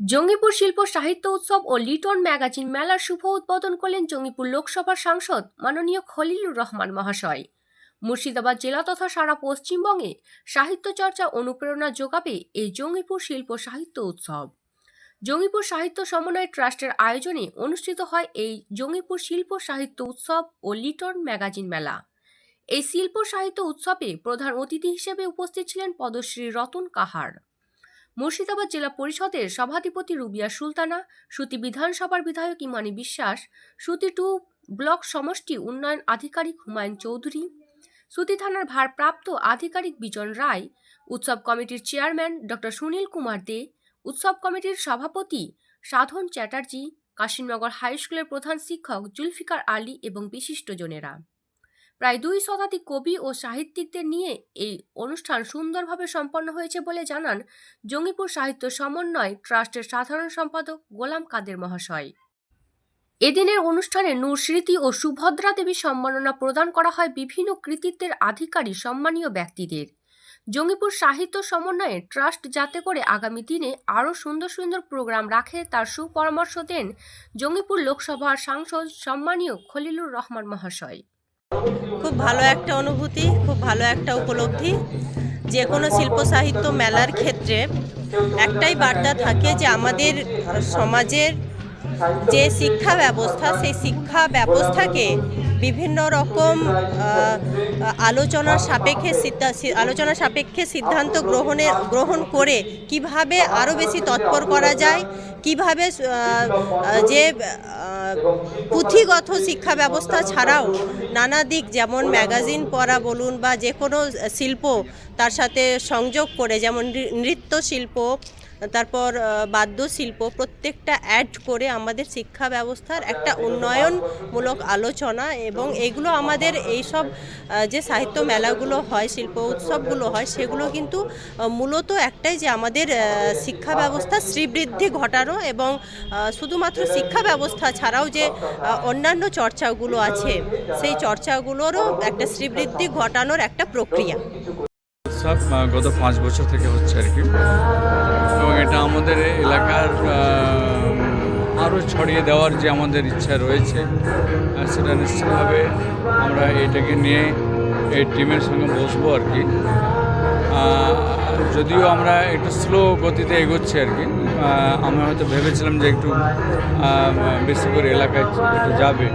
জঙ্গিপুর শিল্প সাহিত্য উৎসব ও লিটন ম্যাগাজিন মেলার শুভ উদ্বোধন করলেন জঙ্গিপুর লোকসভার সাংসদ মাননীয় খলিলুর রহমান মহাশয়। মুর্শিদাবাদ জেলা তথা সারা পশ্চিমবঙ্গে সাহিত্য চর্চা অনুপ্রেরণা যোগাবে এই জঙ্গিপুর শিল্প সাহিত্য উৎসব। জঙ্গিপুর সাহিত্য সমন্বয় ট্রাস্টের আয়োজনে অনুষ্ঠিত হয় এই জঙ্গিপুর শিল্প সাহিত্য উৎসব ও লিটন ম্যাগাজিন মেলা। এই শিল্প সাহিত্য উৎসবে প্রধান অতিথি হিসেবে উপস্থিত ছিলেন পদ্মশ্রী রতন কাহার, মুর্শিদাবাদ জেলা পরিষদের সভাধিপতি রুবিয়া সুলতানা, সুতি বিধানসভার বিধায়ক ইমানি বিশ্বাস, সুতি 2 ব্লক সমষ্টি উন্নয়ন আধিকারিক হুমায়ুন চৌধুরী, সুতি থানার ভারপ্রাপ্ত আধিকারিক বিজন রায়, উৎসব কমিটির চেয়ারম্যান ডক্টর সুনীল কুমার দে, উৎসব কমিটির সভাপতি সাধন চ্যাটার্জি, কাশিমনগর হাই স্কুলের প্রধান শিক্ষক জুলফিকার আলী এবং বিশিষ্টজনেরা। প্রায় 2 শতাধিক কবি ও সাহিত্যিকদের নিয়ে এই অনুষ্ঠান সুন্দরভাবে সম্পন্ন হয়েছে বলে জানান জঙ্গিপুর সাহিত্য সমন্বয় ট্রাস্টের সাধারণ সম্পাদক গোলাম কাদের মহাশয়। এদিনের অনুষ্ঠানে নূর স্মৃতি ও সুভদ্রা দেবী সম্মাননা প্রদান করা হয় বিভিন্ন কৃতিত্বের আধিকারিক সম্মানীয় ব্যক্তিদের। জঙ্গিপুর সাহিত্য সমন্বয়ে ট্রাস্ট যাতে করে আগামী দিনে আরও সুন্দর সুন্দর প্রোগ্রাম রাখে তার সুপরামর্শ দেন জঙ্গিপুর লোকসভার সাংসদ সম্মানীয় খলিলুর রহমান মহাশয়। খুব ভালো একটা অনুভূতি, খুব ভালো একটা উপলব্ধি। যে কোনো শিল্প সাহিত্য মেলার ক্ষেত্রে একটাই বার্তা থাকে যে আমাদের সমাজের যে শিক্ষা ব্যবস্থা, সেই শিক্ষা ব্যবস্থাকে বিভিন্ন রকম আলোচনা সাপেক্ষে সিদ্ধান্ত গ্রহণ করে কিভাবে আরও বেশি তৎপর করা যায়, কিভাবে যে পুঁথিগত শিক্ষা ব্যবস্থা ছাড়াও নানা দিক যেমন ম্যাগাজিন পড়া বলুন বা যে কোনো শিল্প তার সাথে সংযোগ করে, যেমন নৃত্য শিল্প, তারপর বাদ্যশিল্প, প্রত্যেকটা অ্যাড করে আমাদের শিক্ষা ব্যবস্থার একটা উন্নয়নমূলক আলোচনা। এবং এগুলো আমাদের এইসব যে সাহিত্য মেলাগুলো হয়, শিল্প উৎসবগুলো হয়, সেগুলো কিন্তু মূলত একটাই যে আমাদের শিক্ষা ব্যবস্থা শ্রীবৃদ্ধি ঘটানো এবং শুধুমাত্র শিক্ষা ব্যবস্থা ছাড়াও যে অন্যান্য চর্চাগুলো আছে সেই চর্চাগুলোরও একটা শ্রীবৃদ্ধি ঘটানোর একটা প্রক্রিয়া। গত 5 বছর থেকে হচ্ছে আর কি, এবং এটা আমাদের এলাকার আরও ছড়িয়ে দেওয়ার যে আমাদের ইচ্ছা রয়েছে সেটা নিশ্চিতভাবে আমরা এটাকে নিয়ে এই টিমের সঙ্গে বসবো আর কি। যদিও আমরা একটু স্লো গতিতে এগোচ্ছি আর কি, আমরা হয়তো ভেবেছিলাম যে একটু বেশি করে এলাকায় একটু যাবে,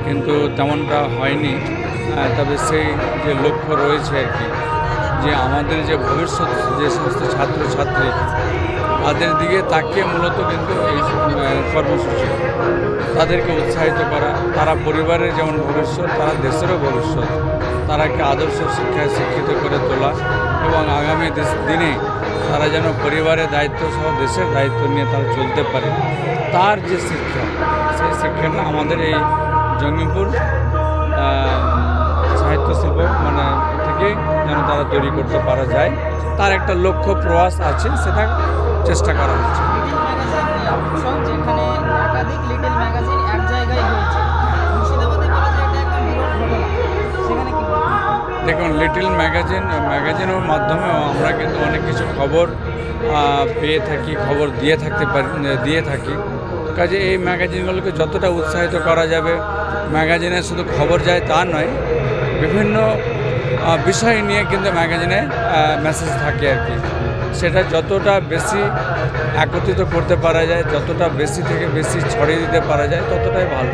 কিন্তু তেমনটা হয়নি। তবে সেই যে লক্ষ্য রয়েছে আর কি, যে আমাদের যে ভবিষ্যৎ যে সমস্ত ছাত্রছাত্রী তাদের দিকে তাকিয়ে মূলত কিন্তু এই কর্মসূচি, তাদেরকে উৎসাহিত করা। তারা পরিবারের যেমন ভবিষ্যৎ, তারা দেশেরও ভবিষ্যৎ, তারাকে আদর্শ শিক্ষায় শিক্ষিত করে তোলা এবং আগামী দিনে তারা যেন পরিবারের দায়িত্ব সহ দেশের দায়িত্ব নিয়ে তারা চলতে পারে, তার যে শিক্ষা, সেই শিক্ষাটা আমাদের এই জঙ্গিপুর সাহিত্য শিল্প থেকে যেন তারা তৈরি করতে পারা যায়, তার একটা লক্ষ্য প্রয়াস আছে, সেটা চেষ্টা করা হচ্ছে। দেখুন, লিটল ম্যাগাজিনের মাধ্যমেও আমরা কিন্তু অনেক কিছু খবর পেয়ে থাকি, খবর দিয়ে থাকি। কাজে এই ম্যাগাজিনগুলোকে যতটা উৎসাহিত করা যাবে, ম্যাগাজিনে শুধু খবর যায় তা নয়, বিভিন্ন বিষয় নিয়ে কিন্তু ম্যাগাজিনে মেসেজ থাকে আর কি। সেটা যতটা বেশি একত্রিত করতে পারা যায়, যতটা বেশি থেকে বেশি ছড়িয়ে দিতে পারা যায়, ততটাই ভালো।